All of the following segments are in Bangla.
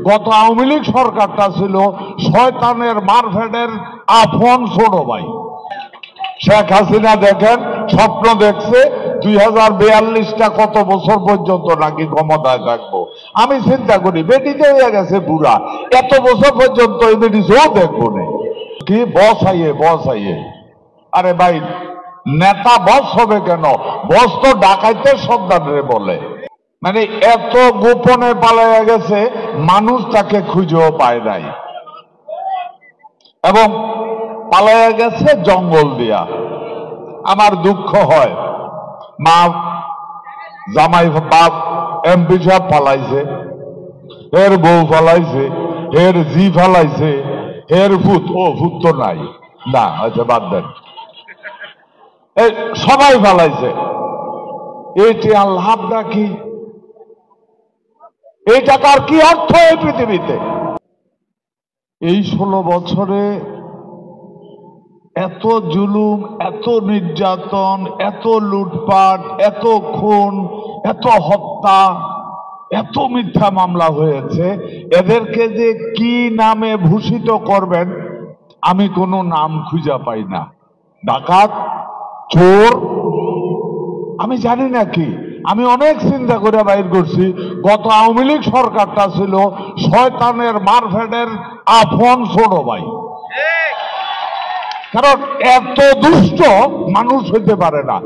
গত আওয়ামী লীগ সরকারটা ছিল শয়তানের মারফেডের আপন ছোট ভাই। শেখ হাসিনা দেখেন স্বপ্ন দেখছে 2042টা কত বছর পর্যন্ত নাকি ক্ষমতায় থাকবো। আমি চিন্তা করি বেটিতে হয়ে গেছে বুড়া, এত বছর পর্যন্ত এই বেটি কেউ দেখবো না। কি বস আইয়ে আরে ভাই, নেতা বস হবে কেন? বস তো ডাকাইতে সর্দারে বলে। মানে এত গোপনে পালাইয়া গেছে, মানুষ তাকে খুঁজেও পায় নাই, এবং পালাইয়া গেছে জঙ্গল দিয়া। আমার দুঃখ হয়, মা জামাই বাপ এমপি সাহেব পালাইছে, এর বউ পালাইছে, এর জি পালাইছে, এর ভূত তো নাই, না আচ্ছা বাদ দেন, সবাই পালাইছে। এইটি আর লাভটা কি? এই টাকার কি অর্থ এই পৃথিবীতে? এই 16 বছরে এত জুলুম, এত নির্যাতন, এত লুটপাট, এত খুন, এত হত্যা, এত মিথ্যা মামলা হয়েছে। এদেরকে যে কি নামে ভূষিত করবেন আমি কোনো নাম খুঁজে পাই না। ডাকাত, চোর, আমি জানি না কি। আমি অনেক চিন্তা করে বাইর করছি, গত আওয়ামী লীগ সরকারটা ছিল শয়তানের মারফেডের আপন ছোট ভাই। কারণ এত দুষ্ট মানুষ হইতে পারে না,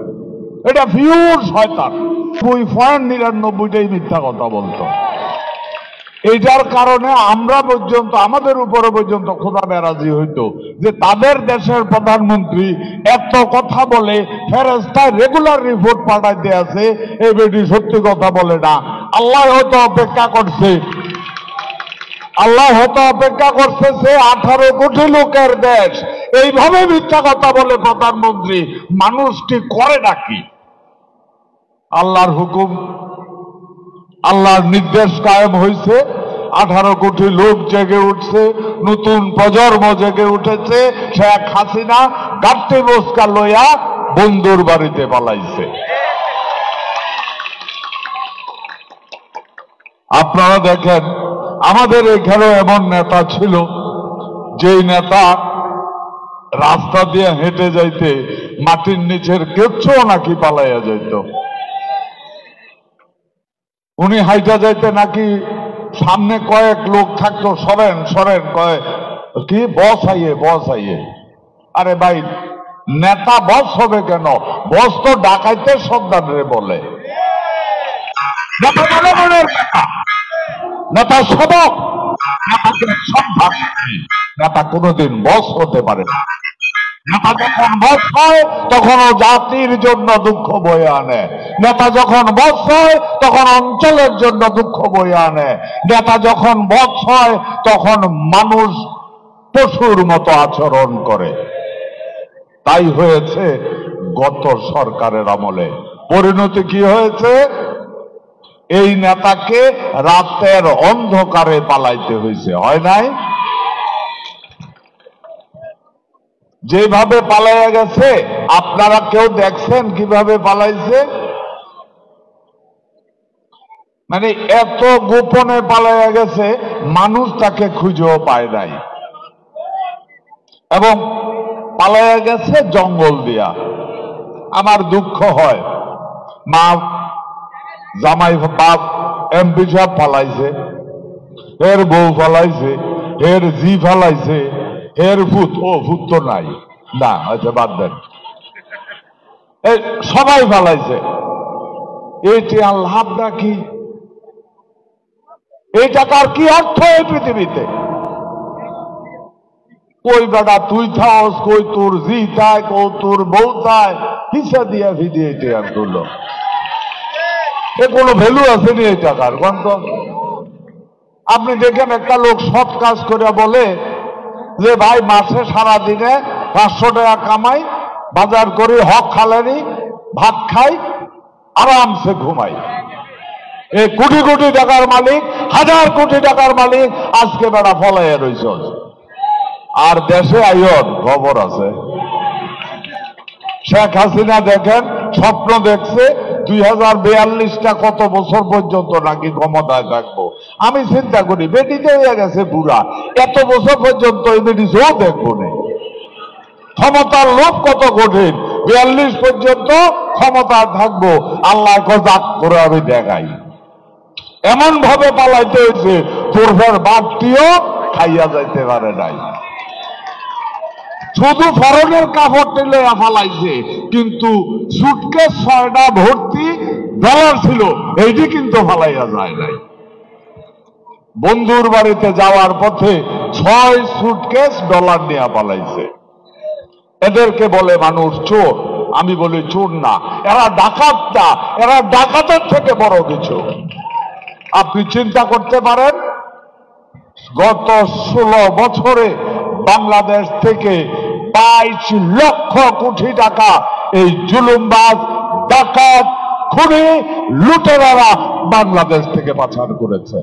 এটা পিওর শয়তান। 99.99টাই মিথ্যা কথা বলতো। এইটার কারণে আমরা পর্যন্ত, আমাদের উপরে পর্যন্ত খোদা বেরাজি হইতো যে তাদের দেশের প্রধানমন্ত্রী এত কথা বলে, ফেরেশতায় রেগুলার রিপোর্ট পাঠাইতে আছে, এই বেটি সত্যি কথা বলে না। আল্লাহ হয়তো অপেক্ষা করছে, আল্লাহ হয়তো অপেক্ষা করতেছে 18 কোটি লোকের দেশ, এইভাবে মিথ্যা কথা বলে প্রধানমন্ত্রী, মানুষটি করে নাকি? আল্লাহর হুকুম, আল্লাহর নির্দেশ কায়েম হয়েছে, 18 কোটি লোক জেগে উঠছে, নতুন প্রজন্ম জেগে উঠেছে। শেখ হাসিনা গাট্টি বস্কা লইয়া বন্ধুর বাড়িতে পালাইছে। আপনারা দেখেন, আমাদের এখানে এমন নেতা ছিল, যেই নেতা রাস্তা দিয়ে হেঁটে যাইতে মাটির নিচের কেচ্ছও নাকি পালাইয়া যাইত। উনি হাইটা যাইতে নাকি সামনে কয়েক লোক থাকতো, সরেন সরেন, কয় কি বস আইয়ে। আরে ভাই, নেতা বস হবে কেন? বস তো ডাকাইতে সর্দারে বলে। নেতা সবক, নেতা কোনোদিন বস হতে পারে না। নেতা যখন বস হয় তখন ও জাতির জন্য দুঃখ বয়ে আনে। নেতা যখন বস হয় তখন অঞ্চলের জন্য দুঃখ বয়ে আনে। নেতা যখন বস হয় তখন মানুষ পশুর মতো আচরণ করে। তাই হয়েছে গত সরকারের আমলে। পরিণতি কি হয়েছে? এই নেতাকে রাতের অন্ধকারে পালাইতে হয়েছে, হয় নাই? যেভাবে পালাইয়া গেছে আপনারা কেউ দেখছেন কিভাবে পালাইছে? মানে এত গোপনে পালাইয়া গেছে, মানুষ তাকে খুঁজেও পায় নাই, এবং পালাইয়া গেছে জঙ্গল দিয়া। আমার দুঃখ হয়, মা জামাই বাপ এমপি সাহেব পালাইছে, এর বউ পালাইছে, এর জি পালাইছে, এর ভূত তো নাই, না আচ্ছা বাদ দেন, সবাই পালাইছে। এইটি আর লাভটা কি? এই টাকার কি অর্থ এই পৃথিবীতে? কই বেটা তুই থাকস, কই তোর জি থাক, ও তোর বউ থাক, হিসা দিয়া ভিডিয়ে এটি আর করলো, এ কোনো ভ্যালু আছে নি এই টাকার? আপনি দেখেন একটা লোক সৎ কাজ করে বলে যে ভাই মাসে সারাদিনে 500 টাকা কামাই, বাজার করি, হক খালানি, ভাত খাই, আরামসে ঘুমাই। এই কোটি কোটি টাকার মালিক, হাজার কোটি টাকার মালিক আজকে বেড়া ফলাইয়া রয়েছে। আর দেশে আইন খবর আছে। শেখ হাসিনা দেখেন স্বপ্ন দেখছে 2042টা কত বছর পর্যন্ত নাকি ক্ষমতায় থাকবো। আমি চিন্তা করি বেটিতে হয়ে গেছে বুড়া, এত বছর পর্যন্ত এই বেটি জো দেখবো না। ক্ষমতার লোভ কত কঠিন, 42 পর্যন্ত ক্ষমতা থাকবো, আল্লাহ কজাক করে আমি দেখাই। এমন ভাবে পালাইতে হয়েছে তোর বাপটিও খাইয়া যাইতে পারে নাই। শুধু ফরনের কাপড় টেলে ফালাইছে, কিন্তু সুটকেস 6টা ভর্তি ডলার ছিল, এইটি কিন্তু ফালাইয়া যায় নাই। বন্ধুর বাড়িতে যাওয়ার পথে 6 সুটকেস ডলার নিয়ে পালাইছে। এদেরকে বলে মানুষ চোর। আমি বলি চোর না, এরা ডাকাতটা, এরা ডাকাতের থেকে বড় কিছু। আপনি চিন্তা করতে পারেন, গত 16 বছরে বাংলাদেশ থেকে 22 লক্ষ কোটি টাকা এই জুলুমবাজ, ডাকাত, খুনি, লুটেরারা বাংলাদেশ থেকে পাচার করেছে।